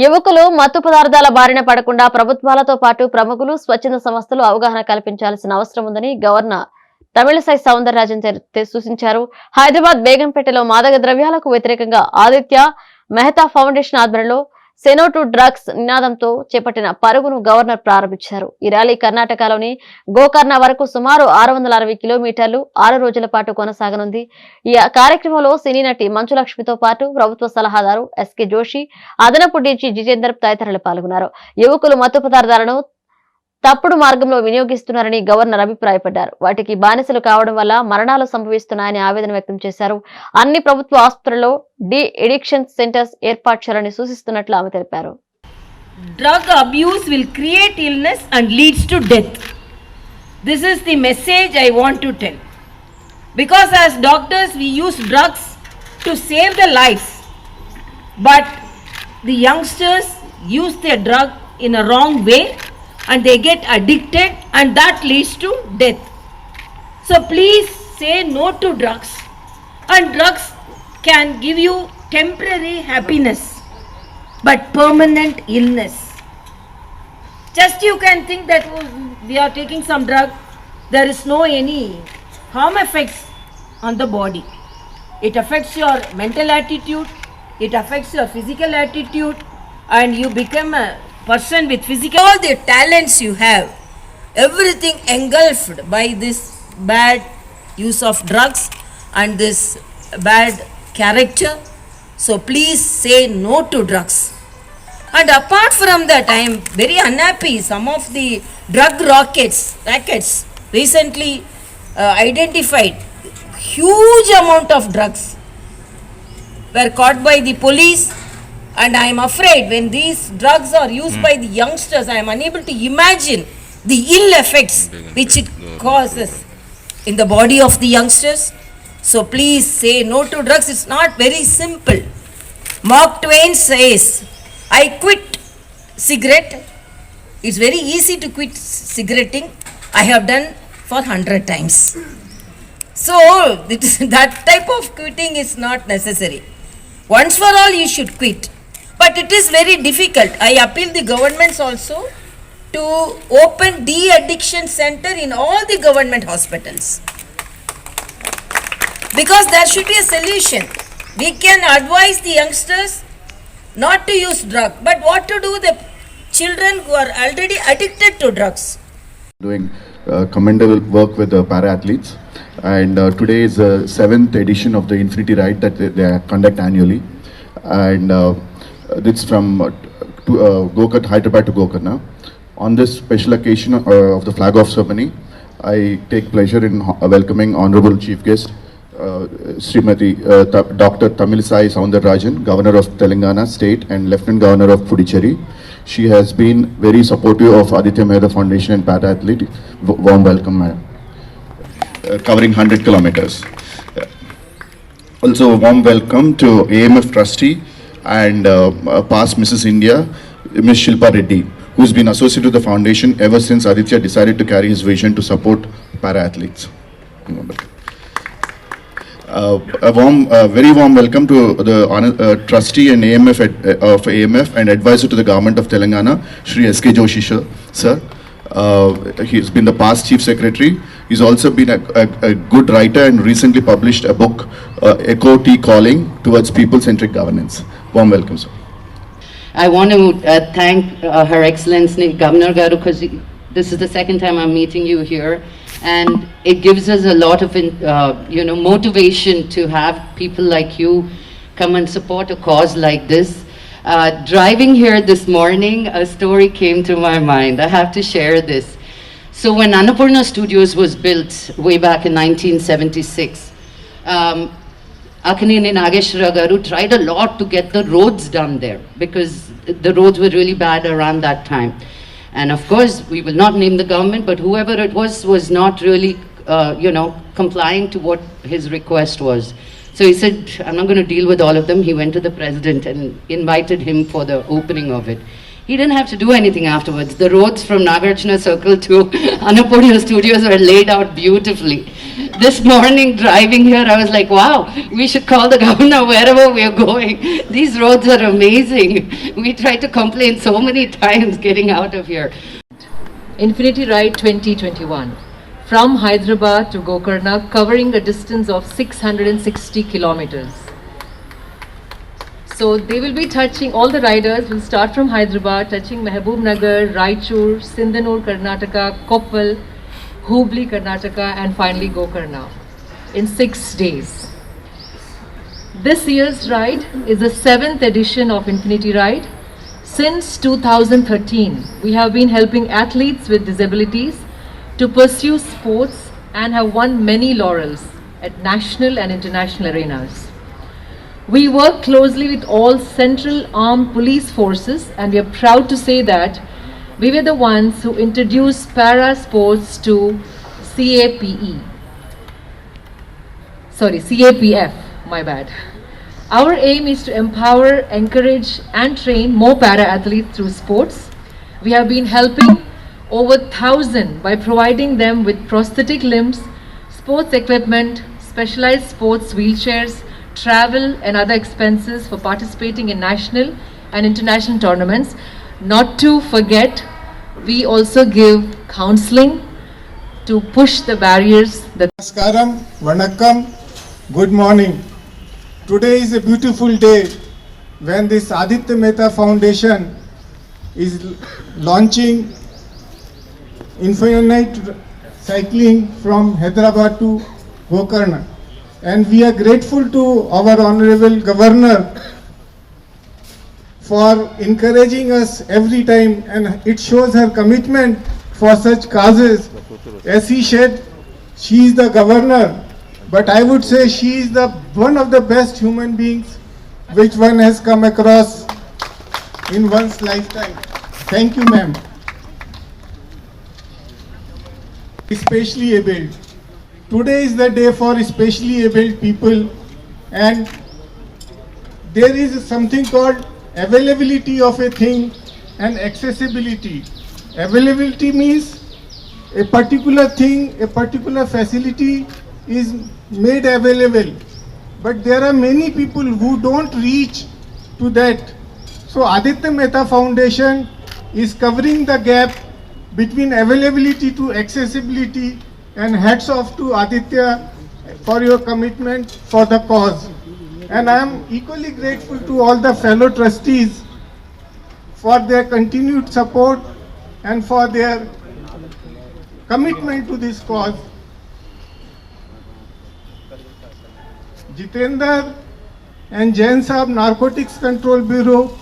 యువకులు మత్తు పదార్థాల బారిన పడకుండా ప్రభుత్వాలతో పాటు ప్రముఖులు స్వచ్ఛంద సంస్థలు అవగాహన కల్పించాల్సిన అవసరం ఉందని గవర్నర్ తమిళసై సౌందరరాజన్ సూచించారు. హైదరాబాద్ బేగంపేటలో మాదక ద్రవ్యాలకు వ్యతిరేకంగా ఆదిత్య మెహతా ఫౌండేషన్ ఆధ్వర్యంలో సెనో టు డ్రగ్స్ నినాదంతో చేపట్టిన పరుగును గవర్నర్ ప్రారంభించారు. ఈ ర్యాలీ కర్ణాటకలోని గోకర్ణ వరకు సుమారు 660 కిలోమీటర్లు 6 రోజుల పాటు కొనసాగనుంది. ఈ కార్యక్రమంలో సినీ నటి మంచులక్ష్మితో పాటు ప్రభుత్వ సలహాదారు ఎస్కే జోషి, అదనపు డీజీ జితేందర్ తదితరులు పాల్గొన్నారు. యువకులు మత్తు పదార్థాలను తప్పుడు మార్గంలో వినియోగిస్తున్నారని గవర్నర్ అభిప్రాయపడ్డారు. వాటికి బానిసలు కావడం వల్ల మరణాలు సంభవిస్తున్నాయని ఆవేదన వ్యక్తం చేశారు. అన్ని ప్రభుత్వ ఆసుపత్రుల్లో డి ఎడిక్షన్ సెంటర్స్ ఏర్పాటు చేయాలని సూచిస్తున్నట్లు ఆమె తెలిపారు. Drug abuse will create illness and leads to death. This is the message I want to tell. Because as doctors we use drugs to save the lives, but the youngsters use their drug in a wrong way and they get addicted and that leads to death. So please say no to drugs, and drugs can give you temporary happiness but permanent illness. Just you can think that we are taking some drug, there is no any harm effects on the body. It affects your mental attitude, it affects your physical attitude, and you become a person with physical, all the talents you have, everything engulfed by this bad use of drugs and this bad character. So please say no to drugs. And apart from that, I am very unhappy. Some of the drug rackets recently identified huge amount of drugs were caught by the police. And I am afraid when these drugs are used by the youngsters, I am unable to imagine the ill effects which it causes in the body of the youngsters. So please say no to drugs. It's not very simple. Mark Twain says, I quit cigarette. It's very easy to quit cigaretting. I have done for 100 times. So that type of quitting is not necessary. Once for all you should quit. But it is very difficult. I appeal the governments also to open de-addiction center in all the government hospitals. Because there should be a solution. We can advise the youngsters not to use drugs. But what to do with the children who are already addicted to drugs? Doing commendable work with the para-athletes. And today is the 7th edition of the Infinity Ride that they conduct annually. And it's from Gokarna, Hyderabad to Gokarna. On this special occasion of the flag off ceremony, I take pleasure in welcoming Honorable Chief Guest, Srimati Dr. Tamilisai Soundararajan, Governor of Telangana State and Lieutenant Governor of Puducherry. She has been very supportive of Aditya Mehta Foundation and Para-Athlete. Warm welcome, madam. Covering 100 kilometers. Also, a warm welcome to AMF trustee and past Mrs. India, Ms. Shilpa Reddy, who's been associated with the foundation ever since Aditya decided to carry his vision to support para-athletes. Very warm welcome to the trustee and AMF of AMF and advisor to the government of Telangana, Shri S.K. Joshi sir. He's been the past chief secretary. He's also been a good writer and recently published a book, Echo Tea Calling Towards People-Centric Governance. Warm welcome, sir. I want to thank Her Excellency Governor Garu, because this is the second time I'm meeting you here, and it gives us a lot of motivation to have people like you come and support a cause like this. Driving here this morning, a story came to my mind. I have to share this. So when Annapurna Studios was built way back in 1976, Akanini Nageshwara Garu tried a lot to get the roads done there, because the roads were really bad around that time. And of course, we will not name the government, but whoever it was not really, complying to what his request was. So he said, I'm not going to deal with all of them. He went to the president and invited him for the opening of it. He didn't have to do anything afterwards. The roads from Nagarjuna Circle to Annapurna Studios were laid out beautifully. This morning driving here, I was like, wow, we should call the governor wherever we are going. These roads are amazing. We tried to complain so many times getting out of here. Infinity Ride 2021 from Hyderabad to Gokarna, covering a distance of 660 kilometers. So they will be touching, all the riders will start from Hyderabad, touching Mehboob Nagar, Raichur, Sindanur, Karnataka, Koppal, Hubli, Karnataka, and finally Gokarna in 6 days. This year's ride is the 7th edition of Infinity Ride. Since 2013, we have been helping athletes with disabilities to pursue sports and have won many laurels at national and international arenas. We work closely with all Central Armed Police Forces, and we are proud to say that we were the ones who introduced para sports to CAPF, my bad. Our aim is to empower, encourage and train more para athletes through sports. We have been helping over 1,000 by providing them with prosthetic limbs, sports equipment, specialized sports wheelchairs, travel and other expenses for participating in national and international tournaments. Not to forget, we also give counseling to push the barriers that Namaskaram, Vanakkam, good morning. Today is a beautiful day when this Aditya Mehta Foundation is launching infinite cycling from Hyderabad to Gokarna. And we are grateful to our Honorable Governor for encouraging us every time, and it shows her commitment for such causes. As he said, she is the governor, but I would say she is one of the best human beings which one has come across in one's lifetime. Thank you, ma'am. Especially abled. Today is the day for especially abled people, and there is something called availability of a thing and accessibility. Availability means a particular thing, a particular facility is made available, but there are many people who don't reach to that. So Aditya Mehta Foundation is covering the gap between availability to accessibility, and hats off to Aditya for your commitment for the cause. And I am equally grateful to all the fellow trustees for their continued support and for their commitment to this cause. Jitendra and Jain Saab, Narcotics Control Bureau,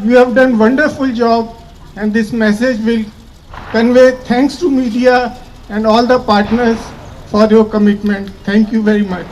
you have done wonderful job, and this message will convey thanks to media and all the partners for your commitment. Thank you very much.